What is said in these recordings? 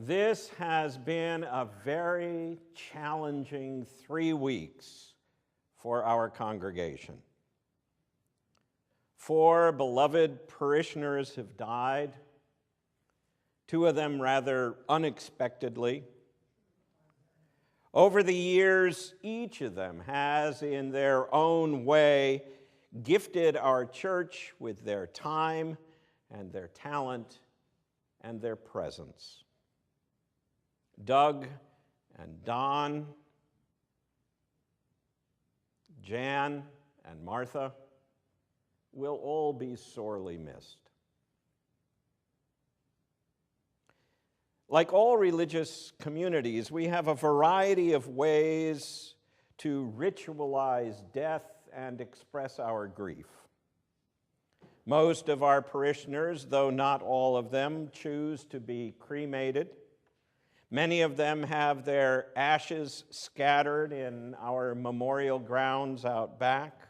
This has been a very challenging 3 weeks for our congregation. 4 beloved parishioners have died, 2 of them rather unexpectedly. Over the years, each of them has, in their own way, gifted our church with their time and their talent and their presence. Doug and Don, Jan and Martha will all be sorely missed. Like all religious communities, we have a variety of ways to ritualize death and express our grief. Most of our parishioners, though not all of them, choose to be cremated. Many of them have their ashes scattered in our memorial grounds out back.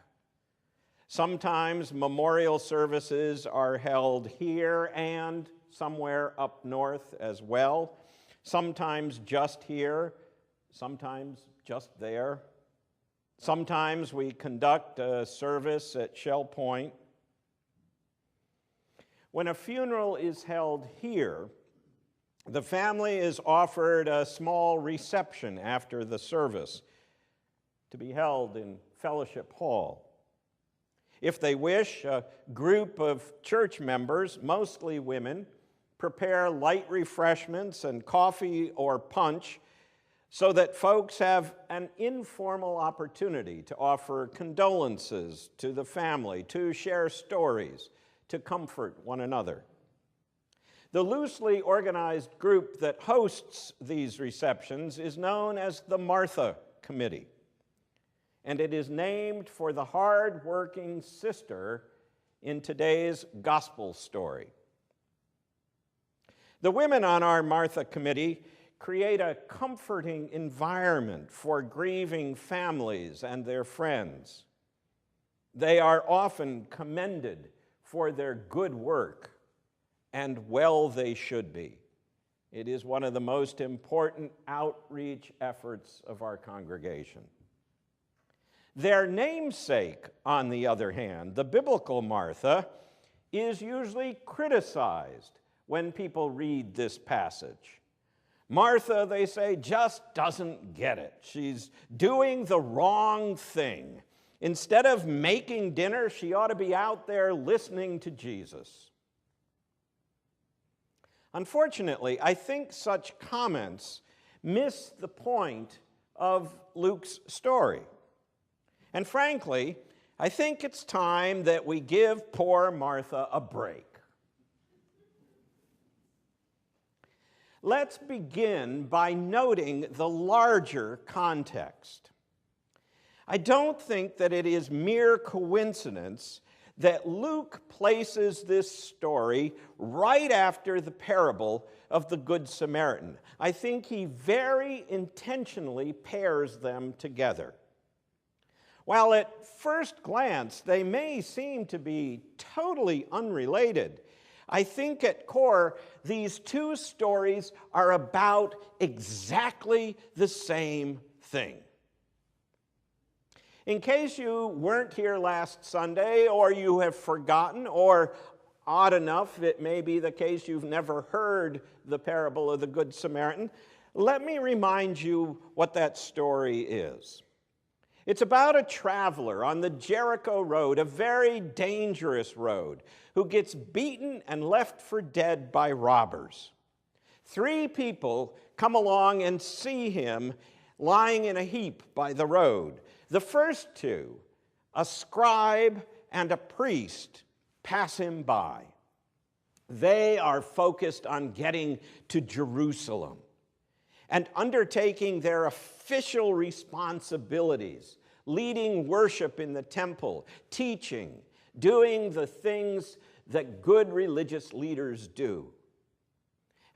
Sometimes memorial services are held here and somewhere up north as well. Sometimes just here, sometimes just there. Sometimes we conduct a service at Shell Point. When a funeral is held here, the family is offered a small reception after the service to be held in Fellowship Hall. If they wish, a group of church members, mostly women, prepare light refreshments and coffee or punch so that folks have an informal opportunity to offer condolences to the family, to share stories, to comfort one another. The loosely organized group that hosts these receptions is known as the Martha Committee, and it is named for the hard-working sister in today's gospel story. The women on our Martha Committee create a comforting environment for grieving families and their friends. They are often commended for their good work, and well they should be. It is one of the most important outreach efforts of our congregation. Their namesake, on the other hand, the biblical Martha, is usually criticized when people read this passage. Martha, they say, just doesn't get it. She's doing the wrong thing. Instead of making dinner, she ought to be out there listening to Jesus. Unfortunately, I think such comments miss the point of Luke's story. And frankly, I think it's time that we give poor Martha a break. Let's begin by noting the larger context. I don't think that it is mere coincidence that Luke places this story right after the parable of the Good Samaritan. I think he very intentionally pairs them together. While at first glance they may seem to be totally unrelated, I think at core these two stories are about exactly the same thing. In case you weren't here last Sunday, or you have forgotten, or odd enough, it may be the case you've never heard the parable of the Good Samaritan, let me remind you what that story is. It's about a traveler on the Jericho road, a very dangerous road, who gets beaten and left for dead by robbers. 3 people come along and see him lying in a heap by the road. The first 2, a scribe and a priest, pass him by. They are focused on getting to Jerusalem and undertaking their official responsibilities, leading worship in the temple, teaching, doing the things that good religious leaders do.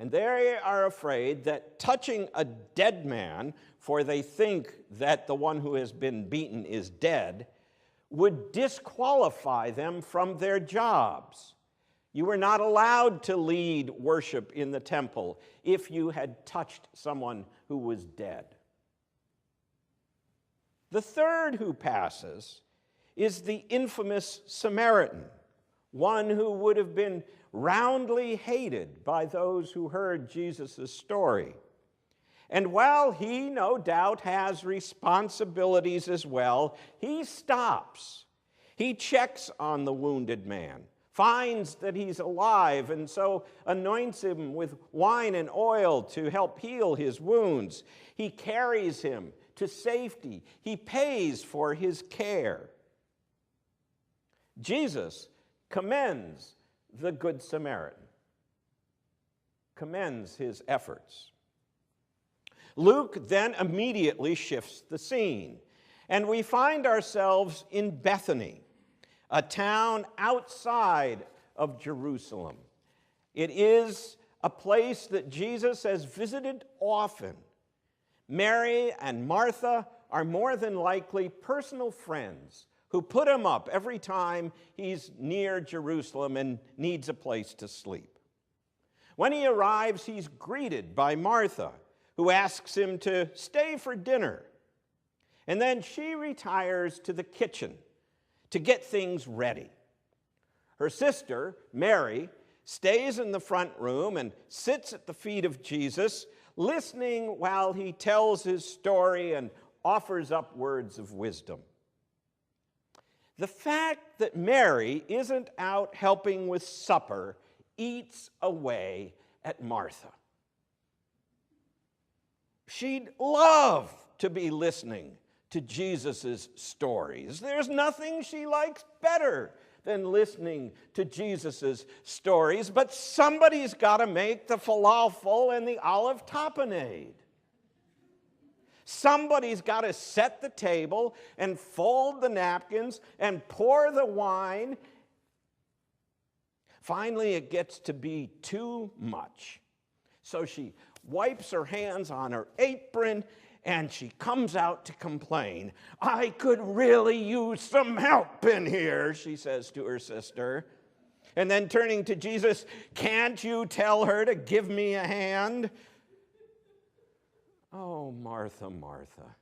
And they are afraid that touching a dead man, for they think that the one who has been beaten is dead, would disqualify them from their jobs. You were not allowed to lead worship in the temple if you had touched someone who was dead. The third who passes is the infamous Samaritan, one who would have been roundly hated by those who heard Jesus' story. And while he no doubt has responsibilities as well, he stops. He checks on the wounded man, finds that he's alive, and so anoints him with wine and oil to help heal his wounds. He carries him to safety. He pays for his care. Jesus commends the Good Samaritan, commends his efforts. Luke then immediately shifts the scene, and we find ourselves in Bethany, a town outside of Jerusalem. It is a place that Jesus has visited often. Mary and Martha are more than likely personal friends who put him up every time he's near Jerusalem and needs a place to sleep. When he arrives, he's greeted by Martha, who asks him to stay for dinner. And then she retires to the kitchen to get things ready. Her sister, Mary, stays in the front room and sits at the feet of Jesus, listening while he tells his story and offers up words of wisdom. The fact that Mary isn't out helping with supper eats away at Martha. She'd love to be listening to Jesus' stories. There's nothing she likes better than listening to Jesus' stories, but somebody's got to make the falafel and the olive tapenade. Somebody's got to set the table and fold the napkins and pour the wine. Finally, it gets to be too much. So she wipes her hands on her apron and she comes out to complain. "I could really use some help in here," she says to her sister. And then turning to Jesus, "Can't you tell her to give me a hand?" "Oh, Martha, Martha,"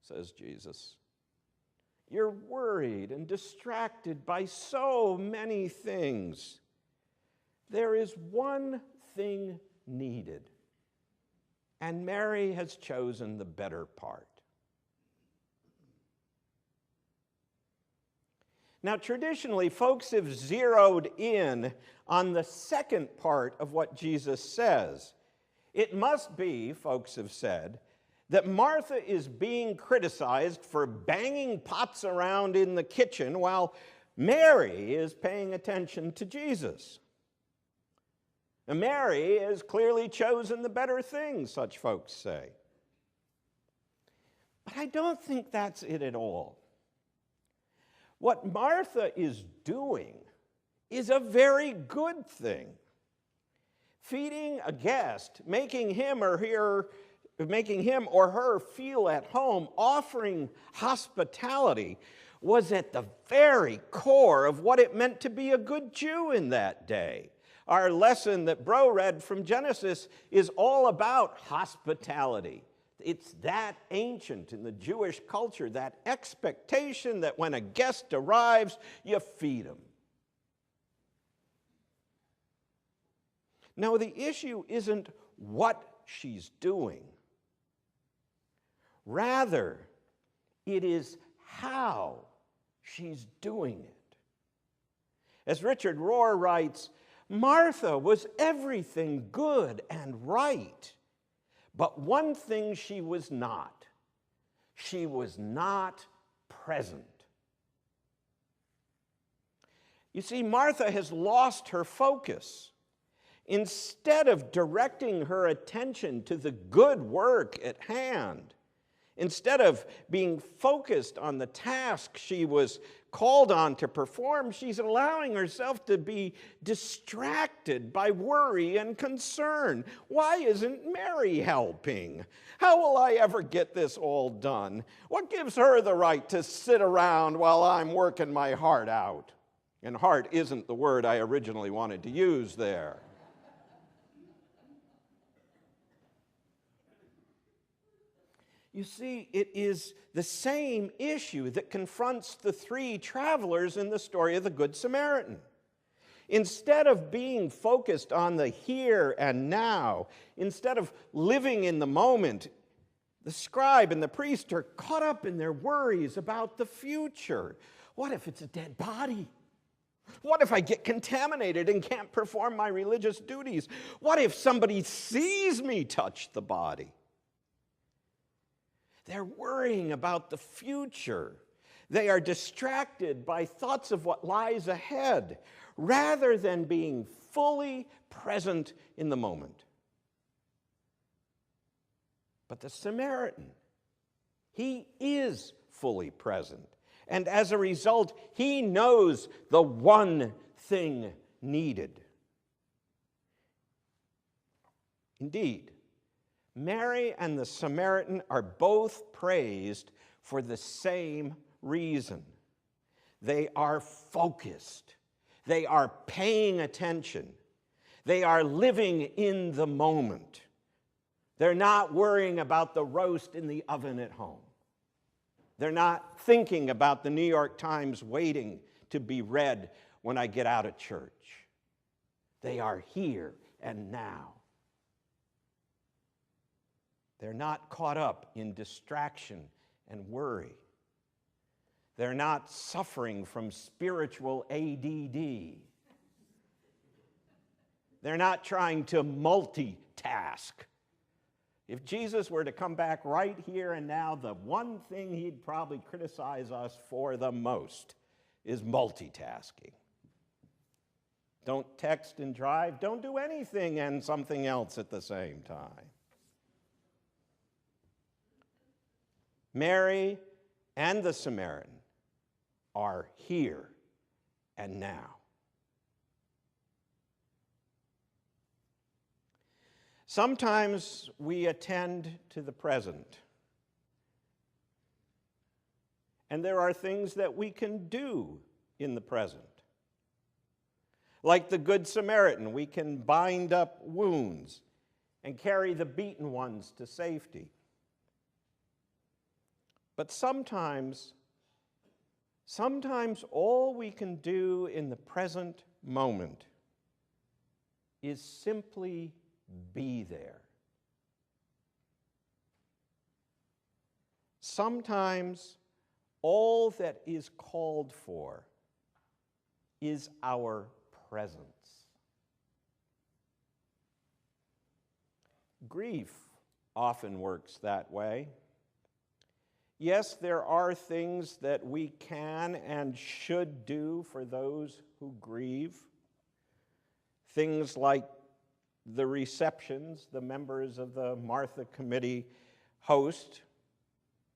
says Jesus, "you're worried and distracted by so many things. There is one thing needed, and Mary has chosen the better part." Now, traditionally, folks have zeroed in on the second part of what Jesus says. It must be, folks have said, that Martha is being criticized for banging pots around in the kitchen while Mary is paying attention to Jesus. And Mary has clearly chosen the better thing, such folks say. But I don't think that's it at all. What Martha is doing is a very good thing. Feeding a guest, making him or her feel at home, offering hospitality, was at the very core of what it meant to be a good Jew in that day. Our lesson that Bro read from Genesis is all about hospitality. It's that ancient in the Jewish culture, that expectation that when a guest arrives, you feed him. No, the issue isn't what she's doing. Rather, it is how she's doing it. As Richard Rohr writes, Martha was everything good and right, but one thing she was not. She was not present. You see, Martha has lost her focus. Instead of directing her attention to the good work at hand, instead of being focused on the task she was called on to perform, she's allowing herself to be distracted by worry and concern. Why isn't Mary helping? How will I ever get this all done? What gives her the right to sit around while I'm working my heart out? And heart isn't the word I originally wanted to use there. You see, it is the same issue that confronts the three travelers in the story of the Good Samaritan. Instead of being focused on the here and now, instead of living in the moment, the scribe and the priest are caught up in their worries about the future. What if it's a dead body? What if I get contaminated and can't perform my religious duties? What if somebody sees me touch the body? They're worrying about the future. They are distracted by thoughts of what lies ahead, rather than being fully present in the moment. But the Samaritan, he is fully present. And as a result, he knows the one thing needed. Indeed, Mary and the Samaritan are both praised for the same reason. They are focused. They are paying attention. They are living in the moment. They're not worrying about the roast in the oven at home. They're not thinking about the New York Times waiting to be read when I get out of church. They are here and now. They're not caught up in distraction and worry. They're not suffering from spiritual ADD. They're not trying to multitask. If Jesus were to come back right here and now, the one thing he'd probably criticize us for the most is multitasking. Don't text and drive. Don't do anything and something else at the same time. Mary and the Samaritan are here and now. Sometimes we attend to the present, and there are things that we can do in the present. Like the Good Samaritan, we can bind up wounds and carry the beaten ones to safety. But sometimes all we can do in the present moment is simply be there. Sometimes all that is called for is our presence. Grief often works that way. Yes, there are things that we can and should do for those who grieve. Things like the receptions the members of the Martha Committee host,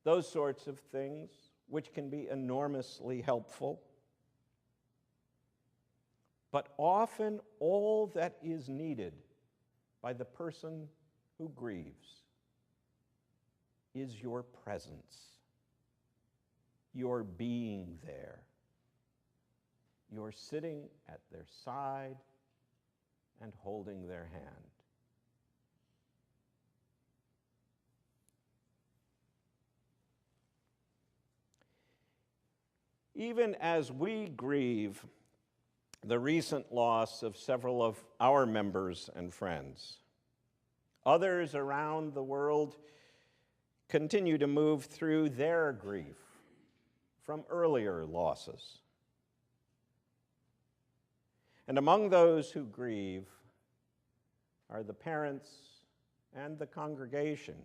those sorts of things, which can be enormously helpful. But often all that is needed by the person who grieves is your presence, your being there, your sitting at their side and holding their hand. Even as we grieve the recent loss of several of our members and friends, others around the world continue to move through their grief from earlier losses. And among those who grieve are the parents and the congregation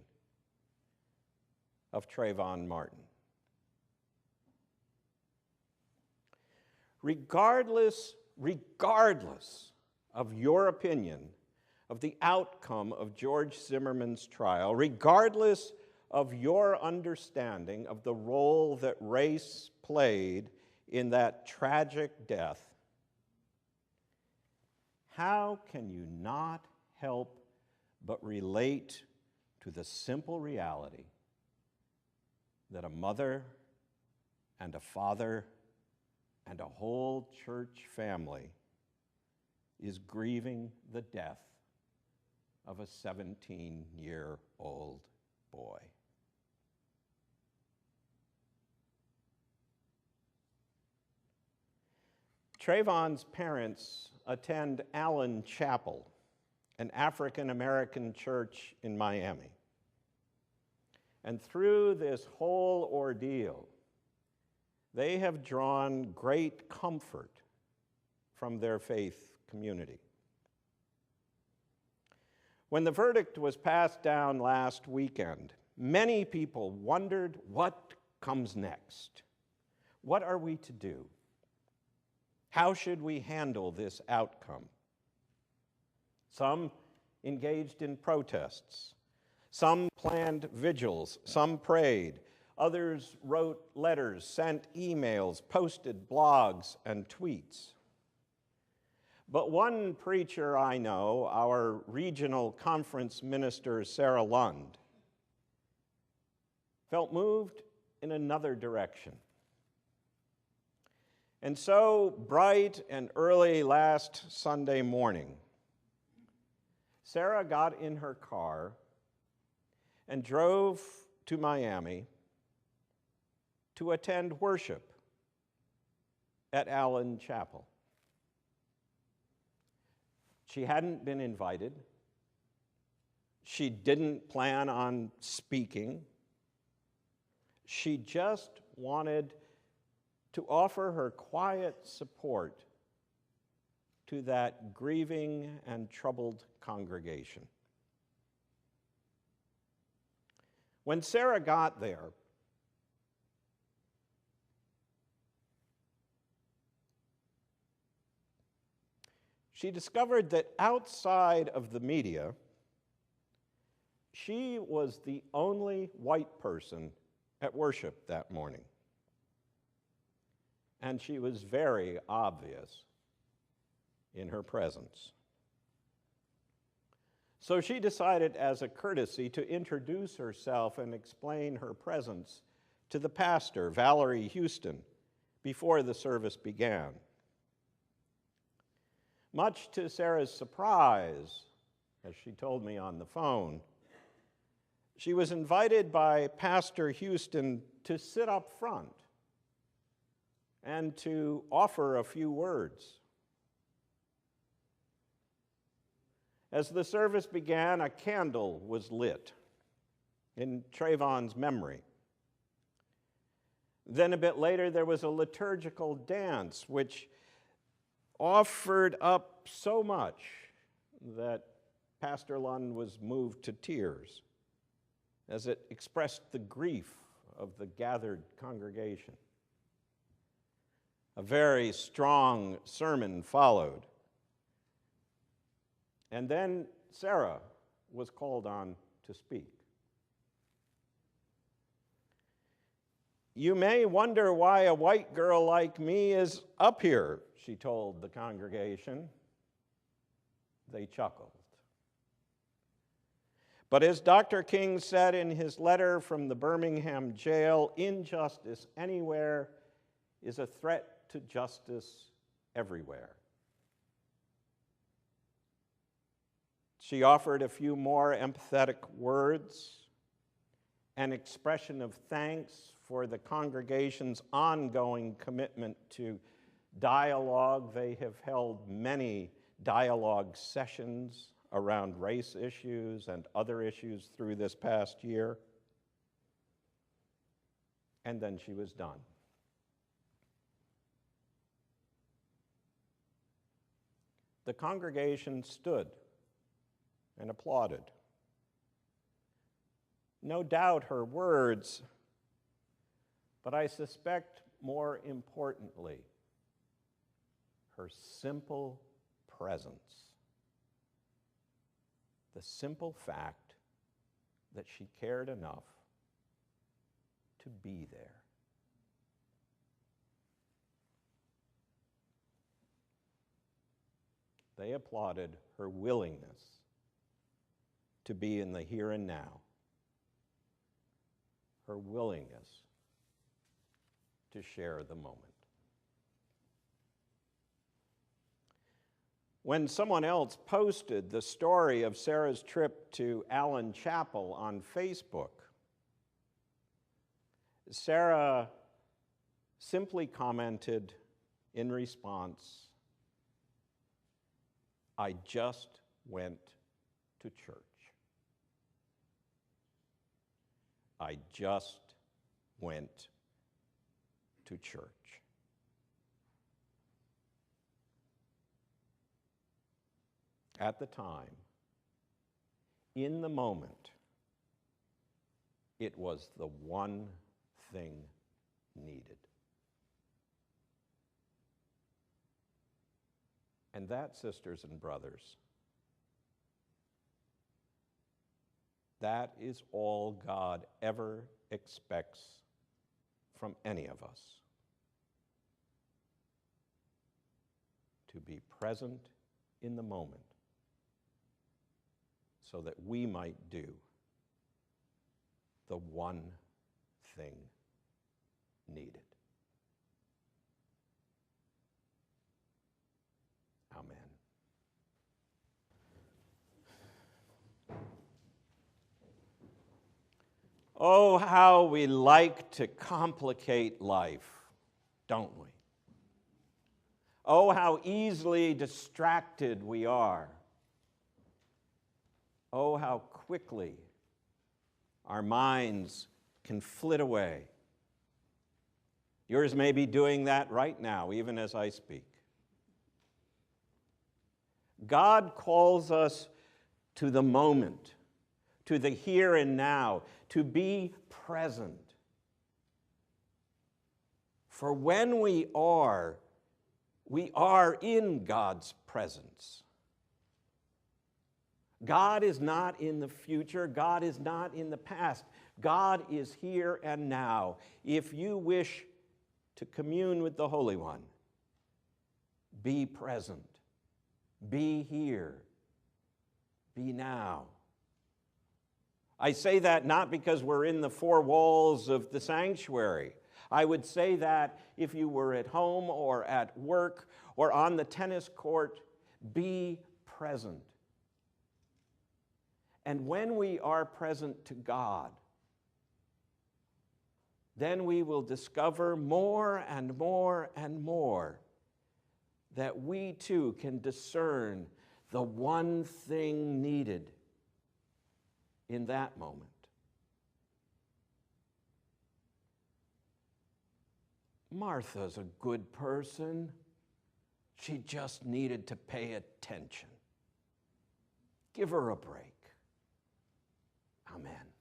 of Trayvon Martin. Regardless of your opinion of the outcome of George Zimmerman's trial, regardless of your understanding of the role that race played in that tragic death, how can you not help but relate to the simple reality that a mother and a father and a whole church family is grieving the death of a 17-year-old boy. Trayvon's parents attend Allen Chapel, an African-American church in Miami. And through this whole ordeal, they have drawn great comfort from their faith community. When the verdict was passed down last weekend, many people wondered what comes next. What are we to do? How should we handle this outcome? Some engaged in protests. Some planned vigils. Some prayed. Others wrote letters, sent emails, posted blogs and tweets. But one preacher I know, our regional conference minister, Sarah Lund, felt moved in another direction. And so, bright and early last Sunday morning, Sarah got in her car and drove to Miami to attend worship at Allen Chapel. She hadn't been invited. She didn't plan on speaking. She just wanted to offer her quiet support to that grieving and troubled congregation. When Sarah got there, she discovered that outside of the media, she was the only white person at worship that morning. And she was very obvious in her presence. So she decided as a courtesy to introduce herself and explain her presence to the pastor, Valerie Houston, before the service began. Much to Sarah's surprise, as she told me on the phone, she was invited by Pastor Houston to sit up front and to offer a few words. As the service began, a candle was lit in Trayvon's memory. Then a bit later, there was a liturgical dance which offered up so much that Pastor Lund was moved to tears as it expressed the grief of the gathered congregation. A very strong sermon followed. And then Sarah was called on to speak. "You may wonder why a white girl like me is up here," she told the congregation. They chuckled. But as Dr. King said in his letter from the Birmingham jail, injustice anywhere is a threat to justice everywhere. She offered a few more empathetic words, an expression of thanks for the congregation's ongoing commitment to dialogue. They have held many dialogue sessions around race issues and other issues through this past year. And then she was done. The congregation stood and applauded. No doubt her words, but I suspect more importantly, her simple presence. The simple fact that she cared enough to be there. They applauded her willingness to be in the here and now, her willingness to share the moment. when someone else posted the story of Sarah's trip to Allen Chapel on Facebook, Sarah simply commented in response, "I just went to church. I just went to church." At the time, in the moment, it was the one thing needed. And that, sisters and brothers, that is all God ever expects from any of us. To be present in the moment so that we might do the one thing needed. Amen. Oh, how we like to complicate life, don't we? Oh, how easily distracted we are. Oh, how quickly our minds can flit away. Yours may be doing that right now, even as I speak. God calls us to the moment, to the here and now, to be present. For when we are in God's presence. God is not in the future. God is not in the past. God is here and now. If you wish to commune with the Holy One, be present. Be here. Be now. I say that not because we're in the four walls of the sanctuary. I would say that if you were at home or at work or on the tennis court, be present. And when we are present to God, then we will discover more and more and more that we too can discern the one thing needed in that moment. Martha's a good person. She just needed to pay attention. Give her a break. Amen.